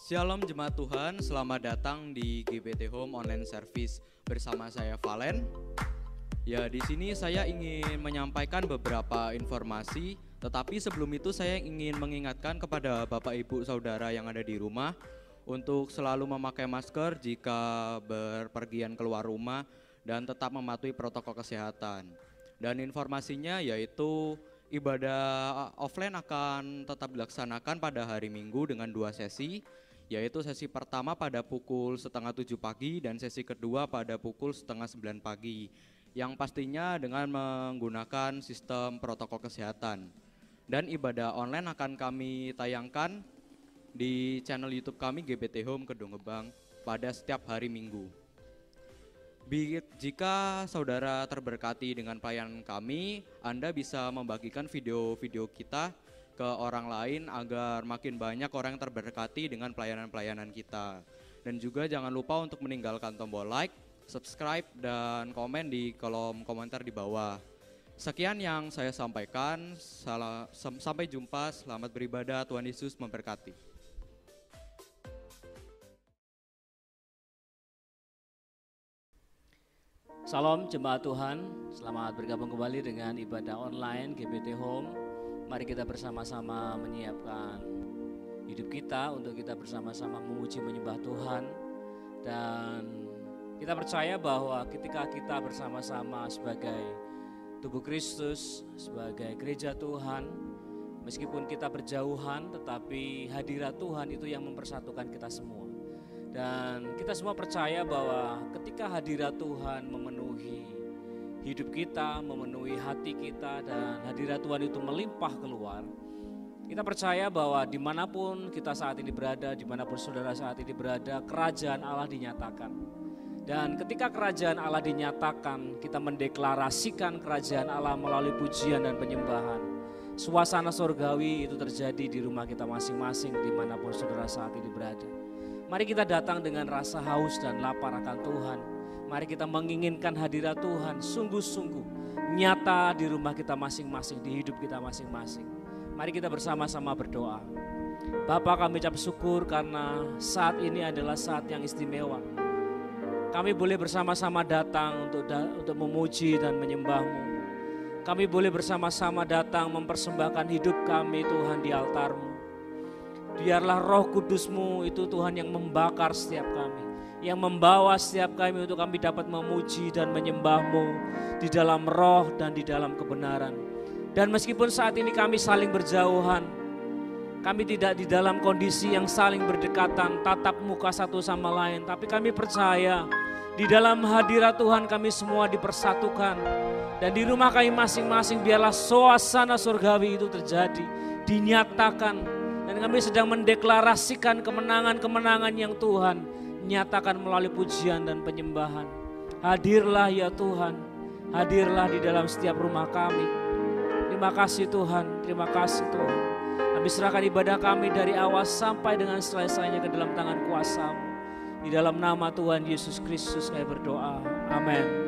Shalom jemaat Tuhan, selamat datang di GBT Home Online Service bersama saya Valen. Ya, di sini saya ingin menyampaikan beberapa informasi, tetapi sebelum itu saya ingin mengingatkan kepada Bapak Ibu Saudara yang ada di rumah untuk selalu memakai masker jika berpergian keluar rumah dan tetap mematuhi protokol kesehatan. Dan informasinya yaitu ibadah offline akan tetap dilaksanakan pada hari Minggu dengan 2 sesi, yaitu sesi pertama pada pukul 6:30 pagi dan sesi kedua pada pukul 8:30 pagi, yang pastinya dengan menggunakan sistem protokol kesehatan. Dan ibadah online akan kami tayangkan di channel YouTube kami GBT Home Kedung Gebang pada setiap hari Minggu. Jika saudara terberkati dengan pelayanan kami, Anda bisa membagikan video-video kita ke orang lain agar makin banyak orang yang terberkati dengan pelayanan-pelayanan kita. Dan juga jangan lupa untuk meninggalkan tombol like, subscribe, dan komen di kolom komentar di bawah. Sekian yang saya sampaikan, sampai jumpa, selamat beribadah, Tuhan Yesus memberkati. Salam jemaat Tuhan, selamat bergabung kembali dengan ibadah online GBT Home. Mari kita bersama-sama menyiapkan hidup kita untuk kita bersama-sama memuji menyembah Tuhan. Dan kita percaya bahwa ketika kita bersama-sama sebagai tubuh Kristus, sebagai gereja Tuhan, meskipun kita berjauhan tetapi hadirat Tuhan itu yang mempersatukan kita semua. Dan kita semua percaya bahwa ketika hadirat Tuhan memenuhi hidup kita, memenuhi hati kita, dan hadirat Tuhan itu melimpah keluar, kita percaya bahwa dimanapun kita saat ini berada, dimanapun saudara saat ini berada, kerajaan Allah dinyatakan. Dan ketika kerajaan Allah dinyatakan, kita mendeklarasikan kerajaan Allah melalui pujian dan penyembahan. Suasana surgawi itu terjadi di rumah kita masing-masing, dimanapun saudara saat ini berada. Mari kita datang dengan rasa haus dan lapar akan Tuhan. Mari kita menginginkan hadirat Tuhan sungguh-sungguh nyata di rumah kita masing-masing, di hidup kita masing-masing. Mari kita bersama-sama berdoa. Bapa, kami ucap syukur karena saat ini adalah saat yang istimewa. Kami boleh bersama-sama datang untuk memuji dan menyembah-Mu. Kami boleh bersama-sama datang mempersembahkan hidup kami Tuhan di altar-Mu. Biarlah Roh Kudus-Mu itu Tuhan yang membakar setiap kami, yang membawa setiap kami untuk kami dapat memuji dan menyembah-Mu di dalam roh dan di dalam kebenaran. Dan meskipun saat ini kami saling berjauhan, kami tidak di dalam kondisi yang saling berdekatan, tatap muka satu sama lain, tapi kami percaya di dalam hadirat Tuhan kami semua dipersatukan. Dan di rumah kami masing-masing biarlah suasana surgawi itu terjadi, dinyatakan. Dan kami sedang mendeklarasikan kemenangan-kemenangan yang Tuhan nyatakan melalui pujian dan penyembahan. Hadirlah ya Tuhan, hadirlah di dalam setiap rumah kami. Terima kasih Tuhan, terima kasih Tuhan. Kami serahkan ibadah kami dari awal sampai dengan selesainya ke dalam tangan kuasa-Mu. Di dalam nama Tuhan Yesus Kristus kami berdoa, amin.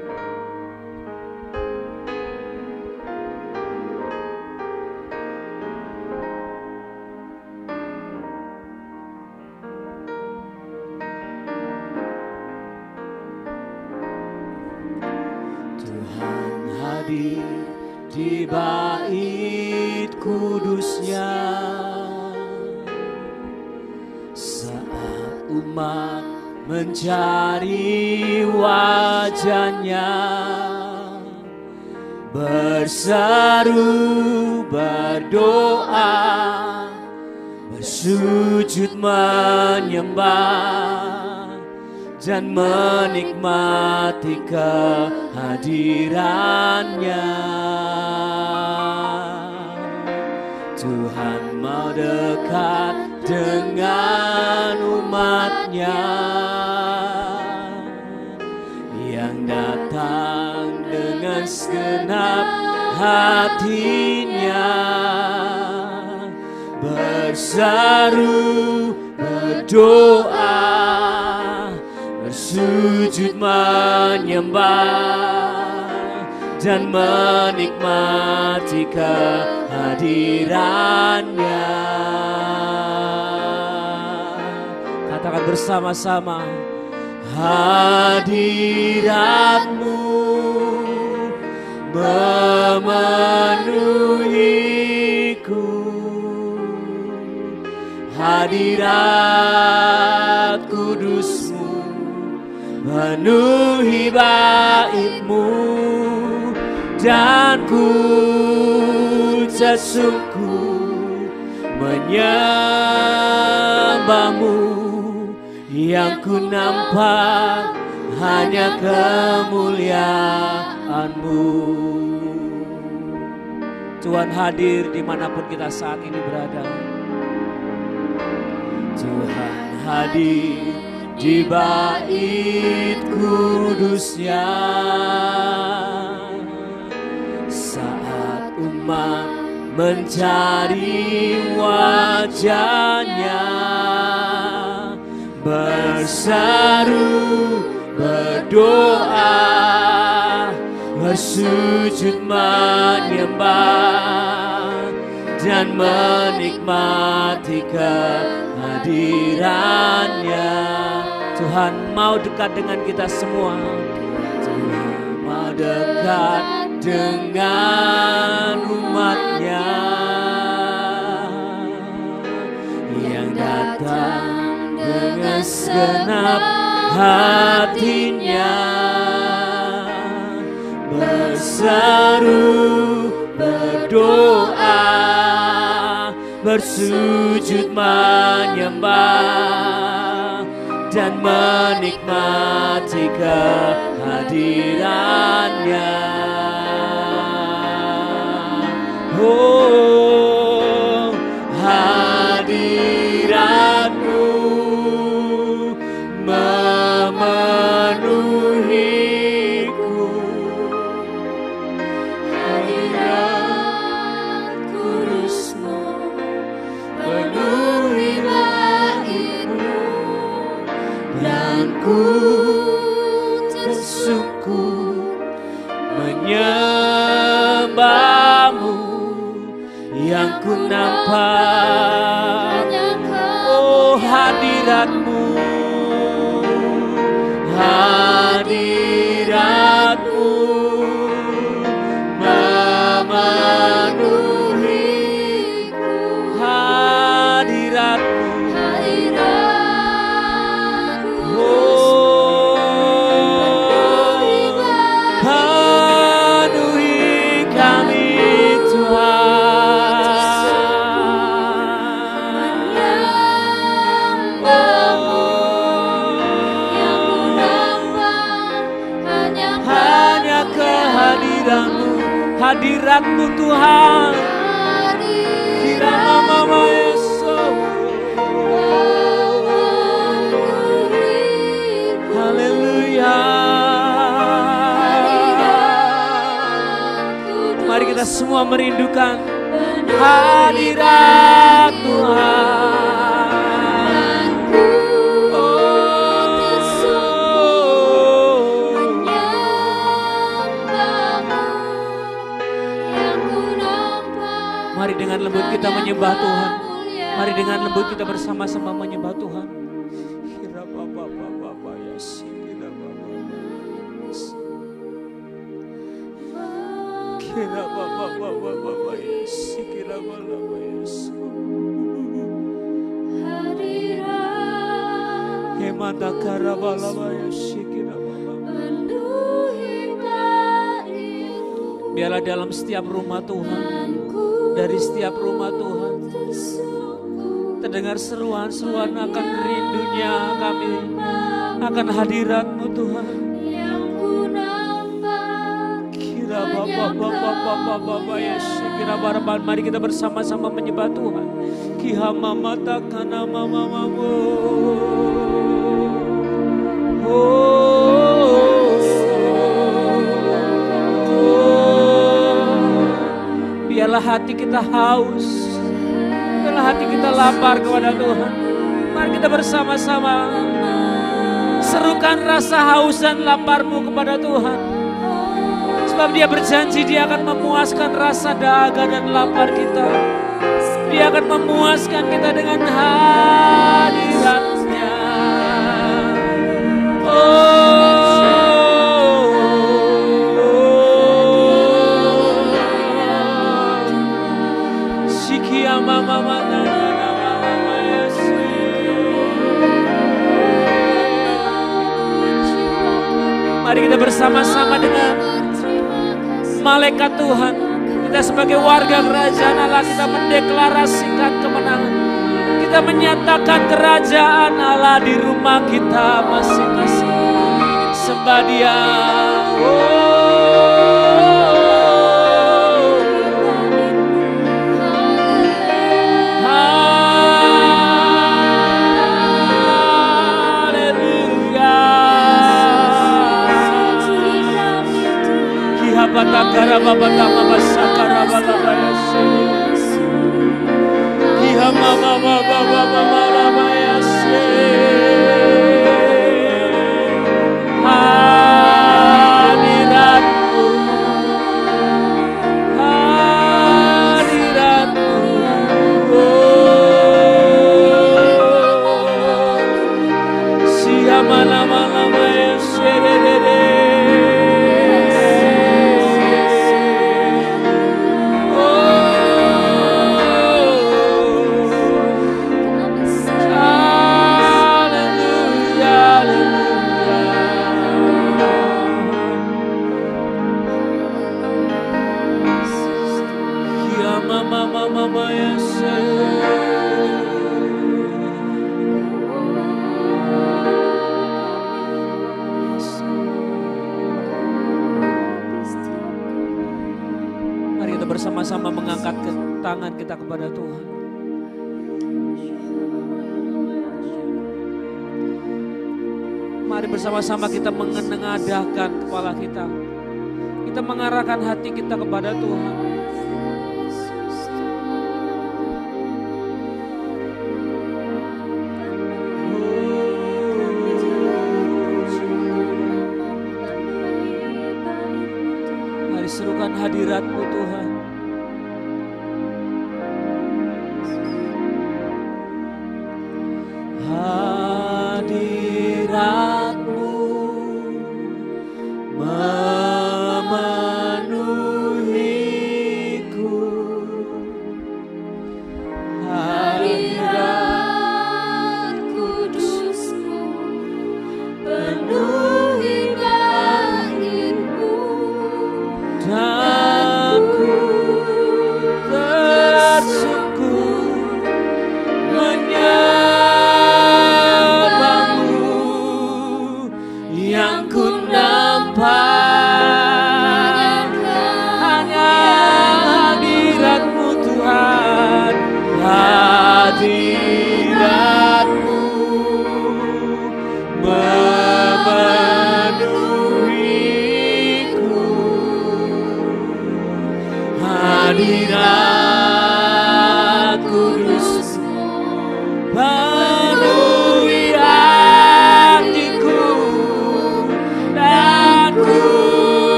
Di bait kudusnya, saat umat mencari wajahnya, berseru, berdoa, bersujud menyembah, dan menikmati kehadirannya. Tuhan mau dekat dengan umatnya yang datang dengan segenap hatinya, berseru, berdoa, bersujud menyembah, dan menikmati kehadirannya. Katakan bersama-sama. Hadirat-Mu memenuhiku, hadirat kudus-Mu penuhi bait-Mu, dan ku sesungguh menyembah-Mu. Yang ku nampak hanya kemuliaan-Mu. Tuhan hadir dimanapun kita saat ini berada. Tuhan hadir di bait kudus-Nya. Saat umat mencari wajah-Nya, berseru, berdoa, bersujud menyembah, dan menikmati kehadiran-Nya. Tuhan mau dekat dengan kita semua. Tuhan mau dekat dengan umat-Nya yang datang dengan segenap hatinya, berseru, berdoa, bersujud menyembah, dan menikmati kehadiran-Nya. Oh, hadirat-Mu memenuhiku, hadirat kudus-Mu penuhi bait-Mu, dan ku tersungkur menyembah-Mu. Yang ku nampak, oh hadirat-Mu, hadirat-Mu memenuhiku, hadirat-Mu, oh penuhi kami Tuhan. Hadirat-Mu Tuhan, Kirama Mama Yesus, haleluya. Mari kita semua merindukan hadirat Tuhan. Mari dengan lembut kita menyembah Tuhan. Mari dengan lembut kita bersama-sama menyembah Tuhan. Kira Bapa Yesus, kira Bapa Yesus, kira Bapa Yesus, kira Bapa Yesus. Hadirat Hemata Karabala Yesus, kira Bapa. Biarlah dalam setiap rumah Tuhan, dari setiap rumah Tuhan, terdengar seruan-seruan akan rindunya kami, akan hadirat-Mu Tuhan. Kira Bapa Yesus, kira Bapa. Mari kita bersama-sama menyembah Tuhan. Kihama mata kana mamamu. Biarlah hati kita haus, biarlah hati kita lapar kepada Tuhan. Mari kita bersama-sama serukan rasa haus dan lapar-Mu kepada Tuhan. Sebab Dia berjanji Dia akan memuaskan rasa dahaga dan lapar kita. Dia akan memuaskan kita dengan hadirat-Nya. Mari kita bersama-sama dengan malaikat Tuhan. Kita sebagai warga kerajaan Allah, kita mendeklarasikan kemenangan. Kita menyatakan kerajaan Allah di rumah kita masing-masing. Sembah Dia. Batakara babatama basakara balabayase Kiha mama baba baba balabayase Hadiratmu Hadiratmu Siha mana balabayase bersama-sama mengangkat tangan kita kepada Tuhan. Mari bersama-sama kita menengadahkan kepala kita. Kita mengarahkan hati kita kepada Tuhan. Mari serukan hadirat-Mu Tuhan.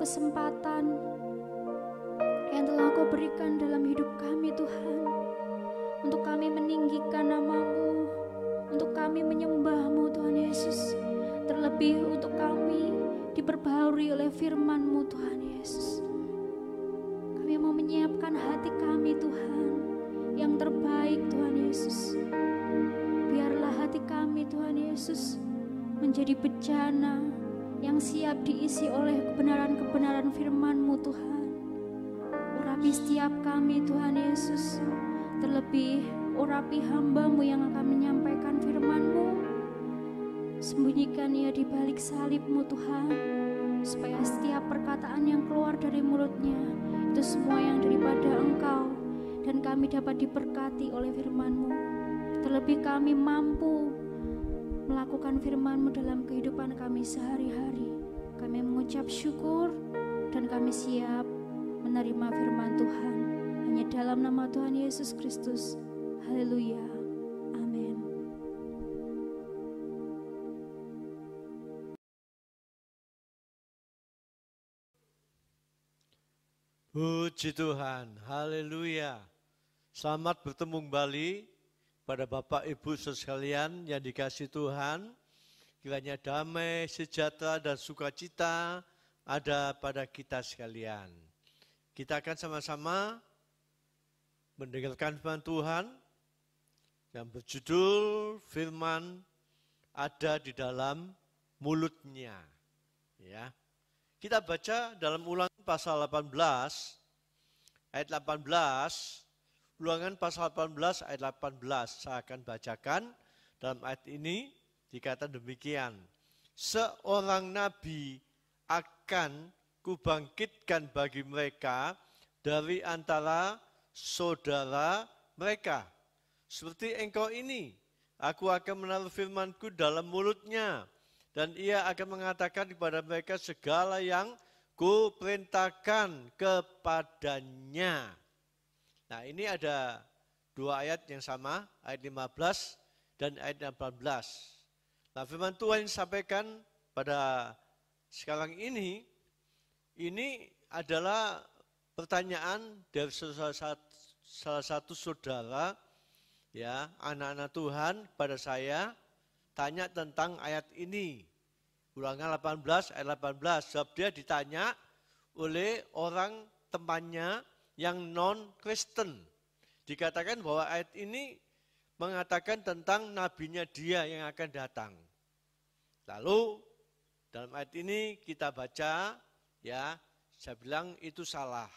Kesempatan yang telah Kau berikan dalam hidup kami Tuhan, untuk kami meninggikan nama-Mu, untuk kami menyembah-Mu Tuhan Yesus, terlebih untuk kami diperbaharui oleh firman-Mu Tuhan Yesus. Kami mau menyiapkan hati kami Tuhan yang terbaik Tuhan Yesus. Biarlah hati kami Tuhan Yesus, menjadi bejana yang siap diisi oleh kebenaran-kebenaran firman-Mu Tuhan. Urapi setiap kami Tuhan Yesus, terlebih urapi hamba-Mu yang akan menyampaikan firman-Mu. Sembunyikan ia di balik salib-Mu Tuhan, supaya setiap perkataan yang keluar dari mulutnya itu semua yang daripada Engkau, dan kami dapat diberkati oleh firman-Mu. Terlebih kami mampu melakukan firman-Mu dalam kehidupan kami sehari-hari. Kami mengucap syukur dan kami siap menerima firman Tuhan. Hanya dalam nama Tuhan Yesus Kristus. Haleluya. Amin. Puji Tuhan, haleluya. Selamat bertemu kembali pada Bapak Ibu sekalian yang dikasihi Tuhan. Kiranya damai, sejahtera dan sukacita ada pada kita sekalian. Kita akan sama-sama mendengarkan firman Tuhan yang berjudul firman ada di dalam mulutnya. Ya. Kita baca dalam Ulangan pasal 18 ayat 18. Ulangan pasal 18 ayat 18 saya akan bacakan. Dalam ayat ini dikatakan demikian. Seorang nabi akan kubangkitkan bagi mereka dari antara saudara mereka. Seperti engkau ini, aku akan menaruh firmanku dalam mulutnya, dan ia akan mengatakan kepada mereka segala yang kuperintahkan kepadanya. Nah, ini ada dua ayat yang sama, ayat 15 dan ayat 18. Nah, firman Tuhan yang disampaikan pada sekarang ini adalah pertanyaan dari salah satu saudara, ya, anak-anak Tuhan pada saya, tanya tentang ayat ini. Ulangan 18 ayat 18. Sebab dia ditanya oleh orang temannya yang non-Kristen. Dikatakan bahwa ayat ini mengatakan tentang nabinya dia yang akan datang. Lalu dalam ayat ini kita baca, ya, saya bilang itu salah.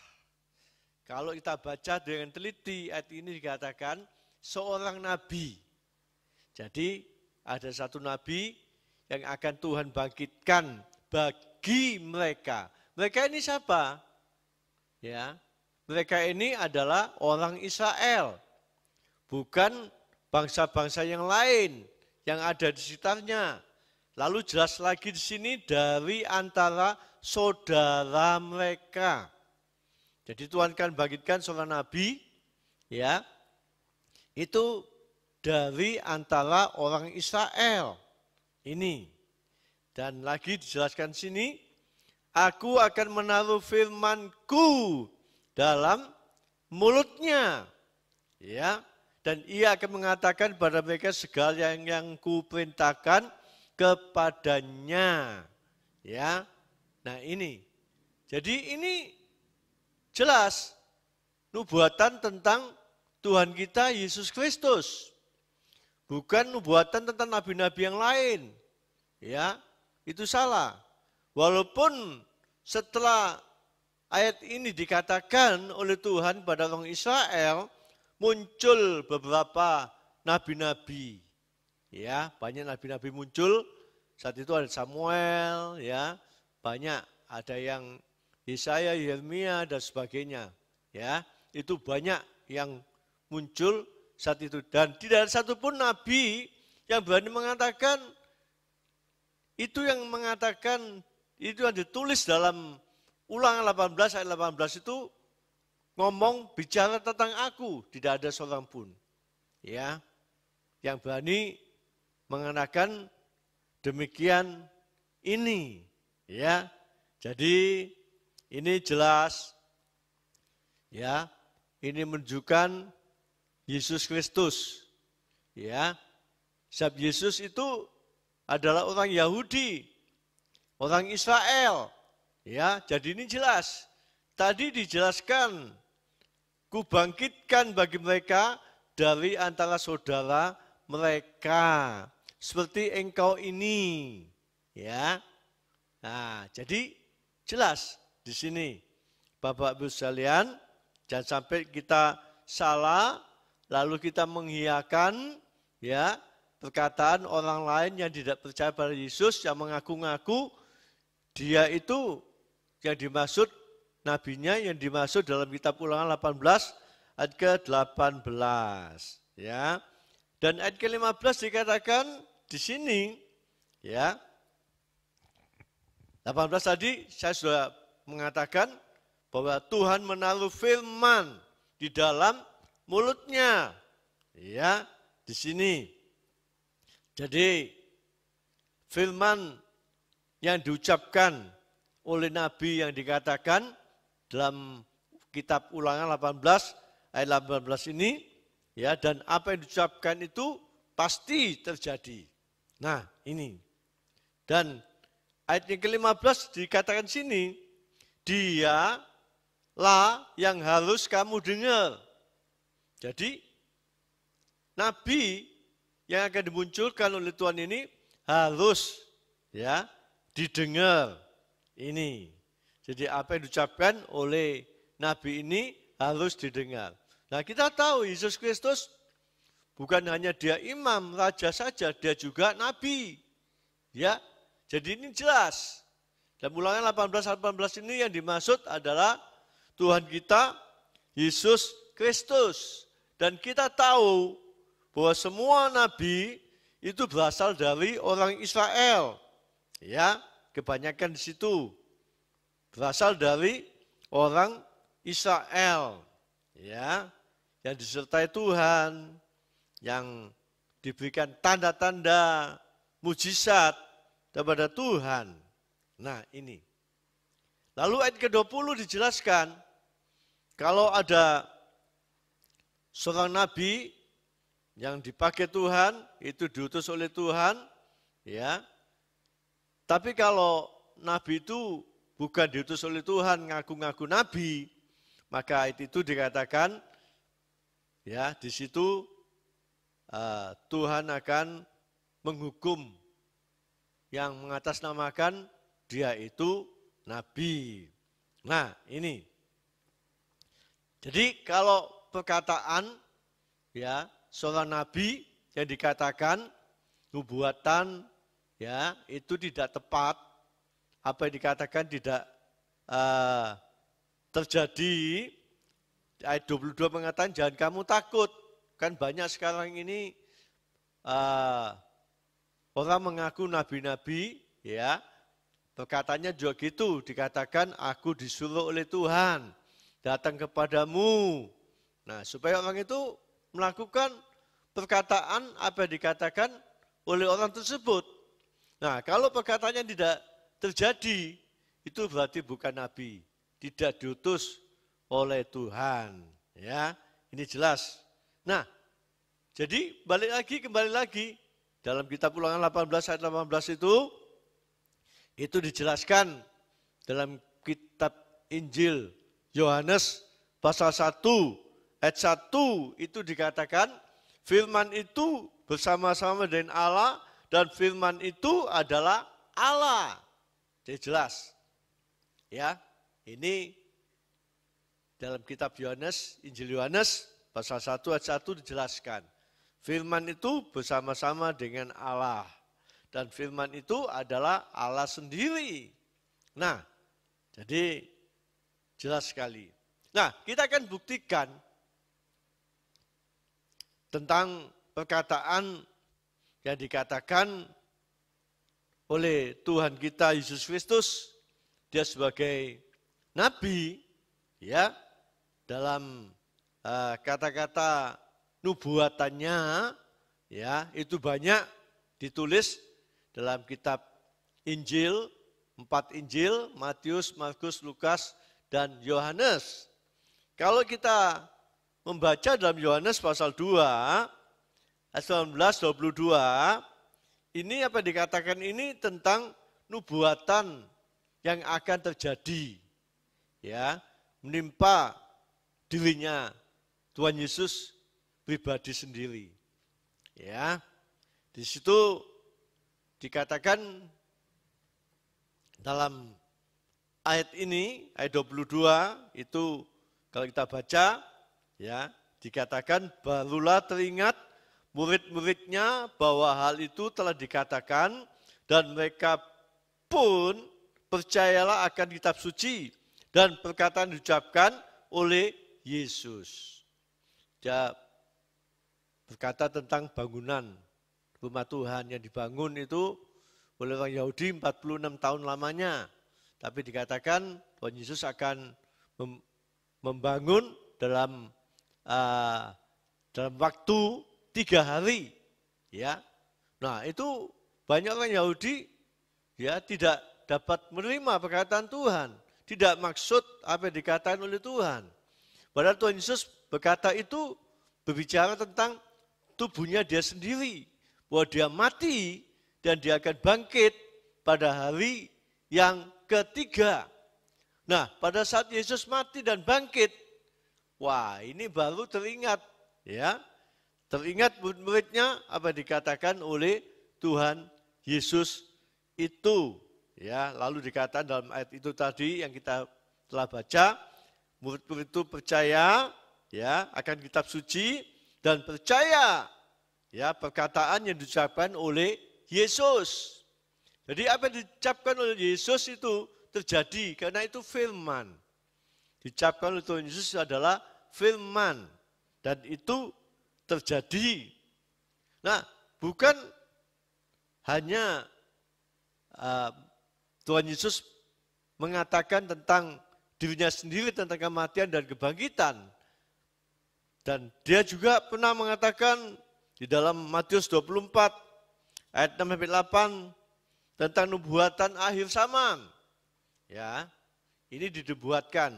Kalau kita baca dengan teliti, ayat ini dikatakan seorang nabi. Jadi ada satu nabi yang akan Tuhan bangkitkan bagi mereka. Mereka ini siapa? Ya, mereka ini adalah orang Israel, bukan bangsa-bangsa yang lain yang ada di sekitarnya. Lalu jelas lagi di sini dari antara saudara mereka. Jadi Tuhan akan bangkitkan seorang nabi, ya, itu dari antara orang Israel ini. Dan lagi dijelaskan sini, aku akan menaruh firmanku dalam mulutnya, ya, dan ia akan mengatakan pada mereka segala yang kuperintahkan kepadanya, ya. Nah, ini, jadi ini jelas nubuatan tentang Tuhan kita Yesus Kristus. Bukan nubuatan tentang nabi-nabi yang lain. Ya, itu salah. Walaupun setelah ayat ini dikatakan oleh Tuhan pada orang Israel, muncul beberapa nabi-nabi. Ya, banyak nabi-nabi muncul. Saat itu ada Samuel, ya, banyak, ada yang Yesaya, Yeremia dan sebagainya. Ya, itu banyak yang muncul saat itu, dan tidak ada satupun nabi yang berani mengatakan itu, yang mengatakan itu yang ditulis dalam Ulangan 18 ayat 18 itu ngomong bicara tentang aku, tidak ada seorang pun, ya, yang berani mengatakan demikian ini, ya. Jadi ini jelas, ya, ini menunjukkan Yesus Kristus, ya. Sebab Yesus itu adalah orang Yahudi, orang Israel, ya. Jadi ini jelas. Tadi dijelaskan, kubangkitkan bagi mereka dari antara saudara mereka. seperti engkau ini. Ya. Nah, jadi jelas di sini Bapak Ibu sekalian, jangan sampai kita salah lalu kita menghiyahkan ya perkataan orang lain yang tidak percaya pada Yesus, yang mengaku-ngaku dia itu yang dimaksud nabinya, yang dimaksud dalam kitab Ulangan 18 ayat ke-18 ya. Dan ayat ke-15 dikatakan di sini ya. 18 tadi saya sudah mengatakan bahwa Tuhan menaruh firman di dalam mulutnya. Ya, di sini. Jadi firman yang diucapkan oleh nabi yang dikatakan dalam kitab Ulangan 18 ayat 18 ini ya, dan apa yang diucapkan itu pasti terjadi. Nah, ini. Dan ayat yang ke-15 dikatakan sini, dialah yang harus kamu dengar. Jadi, nabi yang akan dimunculkan oleh Tuhan ini harus ya didengar. Ini. Jadi apa yang diucapkan oleh nabi ini harus didengar. Nah, kita tahu Yesus Kristus bukan hanya dia imam, raja saja, dia juga nabi. Ya. Jadi ini jelas. Dalam Ulangan 18 ini yang dimaksud adalah Tuhan kita, Yesus Kristus. Dan kita tahu bahwa semua nabi itu berasal dari orang Israel. Ya, kebanyakan di situ berasal dari orang Israel. Ya, yang disertai Tuhan, yang diberikan tanda-tanda mujizat kepada Tuhan. Nah, ini. Lalu ayat ke-20 dijelaskan, kalau ada seorang nabi yang dipakai Tuhan, itu diutus oleh Tuhan, ya. Tapi kalau nabi itu bukan diutus oleh Tuhan, ngaku-ngaku nabi, maka ayat itu dikatakan, ya, di situ Tuhan akan menghukum yang mengatasnamakan dia itu nabi. Nah, ini. Jadi kalau perkataan ya seorang nabi yang dikatakan nubuatan ya itu tidak tepat, apa yang dikatakan tidak terjadi. Ayat 22 mengatakan jangan kamu takut. Kan banyak sekarang ini orang mengaku nabi-nabi, ya, perkataannya juga gitu, dikatakan aku disuruh oleh Tuhan, datang kepadamu. Nah, supaya orang itu melakukan perkataan apa yang dikatakan oleh orang tersebut. Nah, kalau perkataannya tidak terjadi, itu berarti bukan nabi, tidak diutus oleh Tuhan. Ya, ini jelas. Nah, jadi kembali lagi. Dalam kitab Ulangan 18 ayat 18 itu dijelaskan dalam kitab Injil Yohanes pasal 1 ayat 1 itu dikatakan firman itu bersama-sama dengan Allah dan firman itu adalah Allah. Jadi jelas. Ya, ini dalam kitab Yohanes, Injil Yohanes pasal 1 ayat 1 dijelaskan. Firman itu bersama-sama dengan Allah. Dan firman itu adalah Allah sendiri. Nah, jadi jelas sekali. Nah, kita akan buktikan tentang perkataan yang dikatakan oleh Tuhan kita Yesus Kristus. Dia sebagai nabi, ya, dalam kata-kata nubuatannya ya itu banyak ditulis dalam kitab Injil, 4 Injil, Matius, Markus, Lukas, dan Yohanes. Kalau kita membaca dalam Yohanes pasal 2, ayat 19-22, ini apa dikatakan ini tentang nubuatan yang akan terjadi. Ya, menimpa dirinya Tuhan Yesus pribadi sendiri. Ya. Di Di situ dikatakan dalam ayat ini, ayat 22 itu kalau kita baca, ya, dikatakan barulah teringat murid-muridnya bahwa hal itu telah dikatakan dan mereka pun percayalah akan kitab suci dan perkataan diucapkan oleh Yesus. Dia berkata tentang bangunan rumah Tuhan yang dibangun itu oleh orang Yahudi 46 tahun lamanya. Tapi dikatakan Tuhan Yesus akan membangun dalam waktu 3 hari. Ya. Nah itu banyak orang Yahudi ya tidak dapat menerima perkataan Tuhan. Tidak maksud apa yang dikatakan oleh Tuhan. Padahal Tuhan Yesus berkata itu berbicara tentang tubuhnya dia sendiri. Bahwa dia mati dan dia akan bangkit pada hari yang ketiga. Nah, pada saat Yesus mati dan bangkit, wah ini baru teringat, ya, teringat murid-muridnya apa dikatakan oleh Tuhan Yesus itu, ya. Lalu dikatakan dalam ayat itu tadi yang kita telah baca, murid-murid itu percaya, ya, akan kitab suci dan percaya, ya, perkataan yang diucapkan oleh Yesus. Jadi apa yang diucapkan oleh Yesus itu terjadi karena itu firman. Diucapkan oleh Tuhan Yesus adalah firman dan itu terjadi. Nah, bukan hanya Tuhan Yesus mengatakan tentang dirinya sendiri tentang kematian dan kebangkitan. Dan dia juga pernah mengatakan di dalam Matius 24 ayat 6-8 tentang nubuatan akhir zaman. Ya, ini dinubuatkan.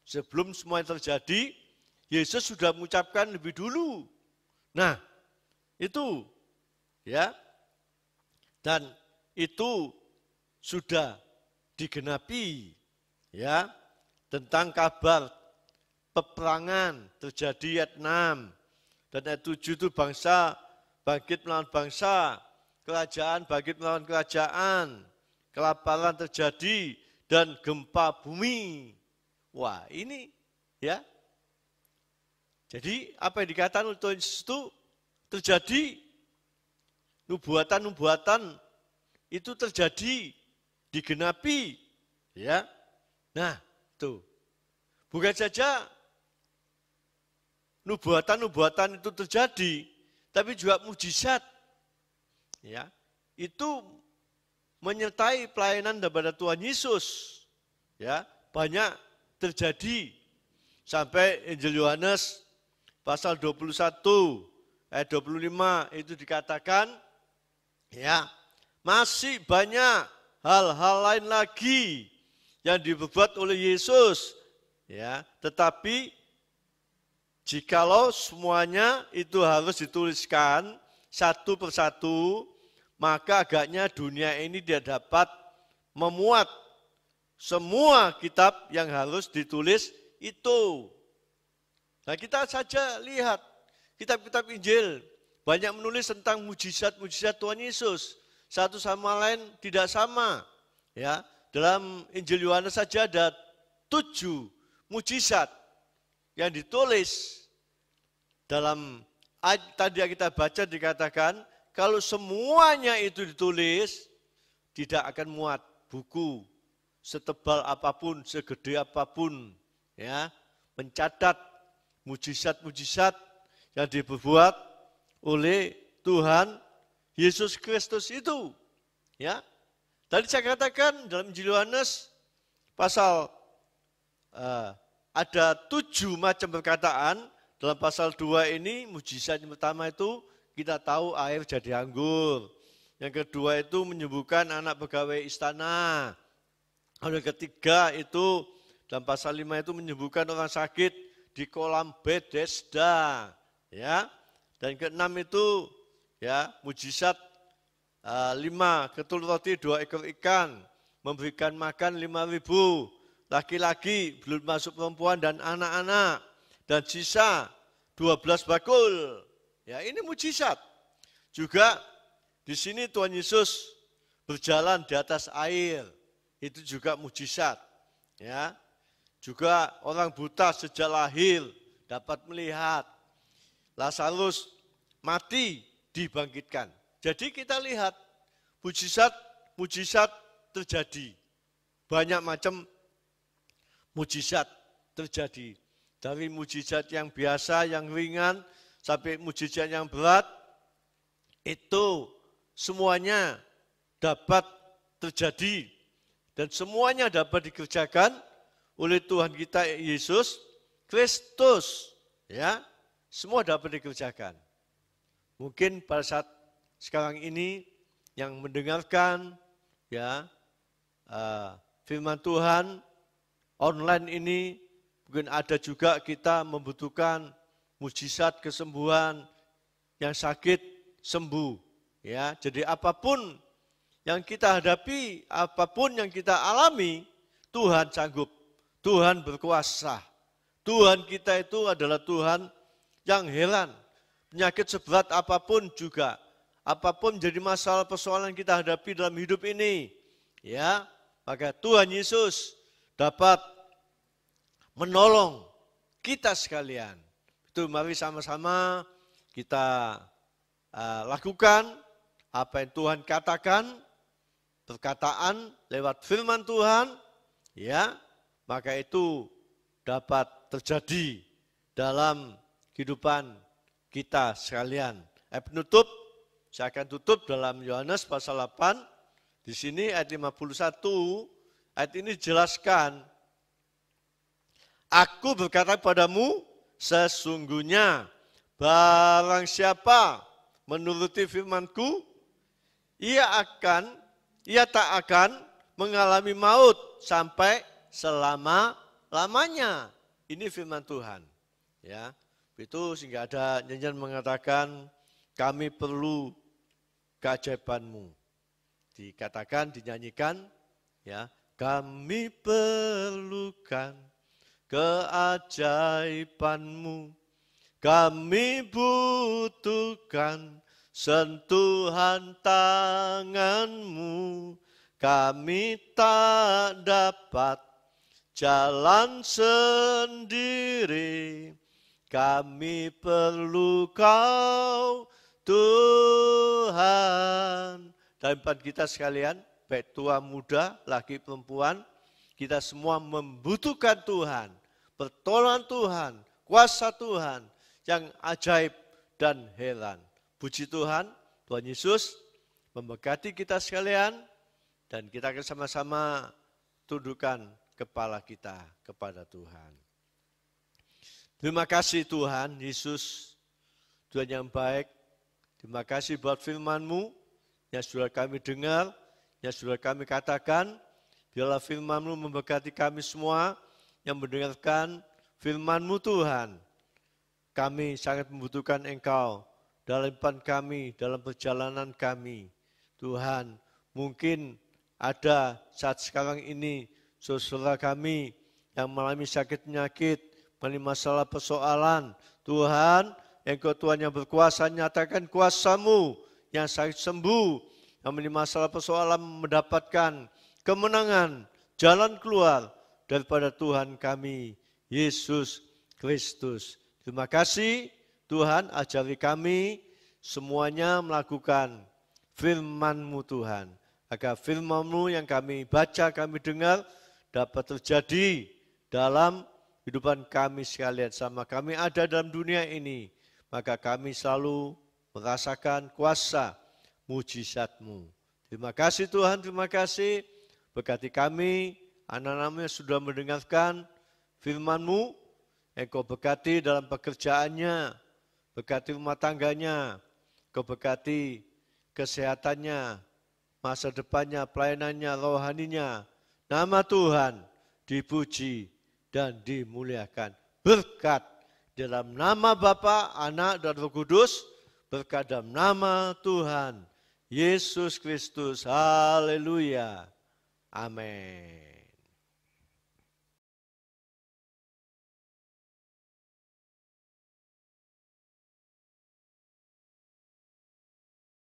Sebelum semua yang terjadi, Yesus sudah mengucapkan lebih dulu. Nah, itu ya. Dan itu sudah digenapi ya tentang kabar peperangan terjadi ayat 6 dan ayat 7 itu bangsa bangkit melawan bangsa, kerajaan bangkit melawan kerajaan, kelaparan terjadi dan gempa bumi. Wah, ini ya. Jadi apa yang dikatakan oleh Tuhan Yesus itu terjadi, nubuatan-nubuatan itu terjadi, digenapi, ya. Nah, tuh. Bukan saja nubuatan-nubuatan itu terjadi, tapi juga mujizat. Ya. Itu menyertai pelayanan daripada Tuhan Yesus. Ya, banyak terjadi. Sampai Injil Yohanes pasal 21 ayat 25 itu dikatakan ya, masih banyak hal-hal lain lagi yang diperbuat oleh Yesus. Ya, tetapi jikalau semuanya itu harus dituliskan satu persatu, maka agaknya dunia ini tidak dapat memuat semua kitab yang harus ditulis itu. Nah, kita saja lihat kitab-kitab Injil banyak menulis tentang mujizat-mujizat Tuhan Yesus. Satu sama lain tidak sama. Ya, dalam Injil Yohanes saja ada 7 mujizat yang ditulis. Dalam ayat tadi yang kita baca dikatakan, kalau semuanya itu ditulis, tidak akan muat buku setebal apapun, segede apapun. Ya, mencatat mujizat-mujizat yang diperbuat oleh Tuhan Yesus Kristus itu. Ya. Tadi saya katakan dalam Injil Yohanes pasal ada 7 macam perkataan. Dalam pasal 2 ini mujizat yang pertama itu kita tahu air jadi anggur. Yang kedua itu menyembuhkan anak pegawai istana. Yang ketiga itu dalam pasal 5 itu menyembuhkan orang sakit di kolam Bethesda. Ya. Dan keenam itu ya mujizat 5 ketul roti 2 ekor ikan, memberikan makan 5.000 laki-laki belum masuk perempuan dan anak-anak, dan sisa 12 bakul. Ya, ini mujizat. Juga Di sini Tuhan Yesus berjalan di atas air, itu juga mujizat. Ya, juga orang buta sejak lahir dapat melihat. Lazarus mati dibangkitkan. Jadi kita lihat mujizat terjadi. Banyak macam mujizat terjadi. Dari mujizat yang biasa, yang ringan, sampai mujizat yang berat, itu semuanya dapat terjadi. Dan semuanya dapat dikerjakan oleh Tuhan kita Yesus Kristus. Ya, semua dapat dikerjakan. Mungkin pada saat sekarang ini yang mendengarkan ya firman Tuhan online ini, mungkin ada juga kita membutuhkan mujizat kesembuhan, yang sakit sembuh. Ya, jadi apapun yang kita hadapi, apapun yang kita alami, Tuhan sanggup, Tuhan berkuasa. Tuhan kita itu adalah Tuhan yang heran. Penyakit seberat apapun juga, apapun jadi masalah persoalan kita hadapi dalam hidup ini, ya, maka Tuhan Yesus dapat menolong kita sekalian. Itu mari sama-sama kita lakukan apa yang Tuhan katakan, perkataan lewat firman Tuhan, ya, maka itu dapat terjadi dalam kehidupan kita sekalian. Penutup, saya akan tutup dalam Yohanes pasal 8. Di sini ayat 51, ayat ini dijelaskan, aku berkata kepadamu, sesungguhnya barang siapa menuruti firman-Ku, ia tak akan mengalami maut sampai selama-lamanya. Ini firman Tuhan. Ya, itu sehingga ada nyanyian mengatakan, kami perlu keajaiban-Mu. Dikatakan, dinyanyikan, ya, kami perlukan keajaiban-Mu. Kami butuhkan sentuhan tangan-Mu. Kami tak dapat jalan sendiri. Kami perlu Kau, Tuhan. Dan kita sekalian, baik tua muda, laki perempuan, kita semua membutuhkan Tuhan, pertolongan Tuhan, kuasa Tuhan yang ajaib dan heran. Puji Tuhan, Tuhan Yesus memberkati kita sekalian, dan kita akan sama-sama tundukkan kepala kita kepada Tuhan. Terima kasih Tuhan Yesus, Tuhan yang baik. Terima kasih buat firman-Mu yang sudah kami dengar, yang sudah kami katakan. Biarlah firman-Mu memberkati kami semua yang mendengarkan firman-Mu Tuhan. Kami sangat membutuhkan Engkau dalam hidup kami, dalam perjalanan kami. Tuhan, mungkin ada saat sekarang ini saudara kami yang mengalami sakit penyakit, mengalami masalah persoalan. Tuhan, Engkau Tuhan yang berkuasa, nyatakan kuasa-Mu yang sakit sembuh, yang mengalami masalah persoalan mendapatkan kemenangan, jalan keluar daripada Tuhan kami, Yesus Kristus. Terima kasih Tuhan, ajari kami semuanya melakukan firman-Mu Tuhan. Agar firman-Mu yang kami baca, kami dengar, dapat terjadi dalam kehidupan kami sekalian. Sama kami ada dalam dunia ini, maka kami selalu merasakan kuasa mujizat-Mu. Terima kasih Tuhan, terima kasih. Berkati kami, anak-anak-Mu yang sudah mendengarkan firman-Mu. Engkau berkati dalam pekerjaannya, berkati rumah tangganya, Engkau berkati kesehatannya, masa depannya, pelayanannya, rohaninya. Nama Tuhan dipuji dan dimuliakan. Berkat dalam nama Bapa, Anak, dan Roh Kudus, berkat dalam nama Tuhan Yesus Kristus. Haleluya. Amin.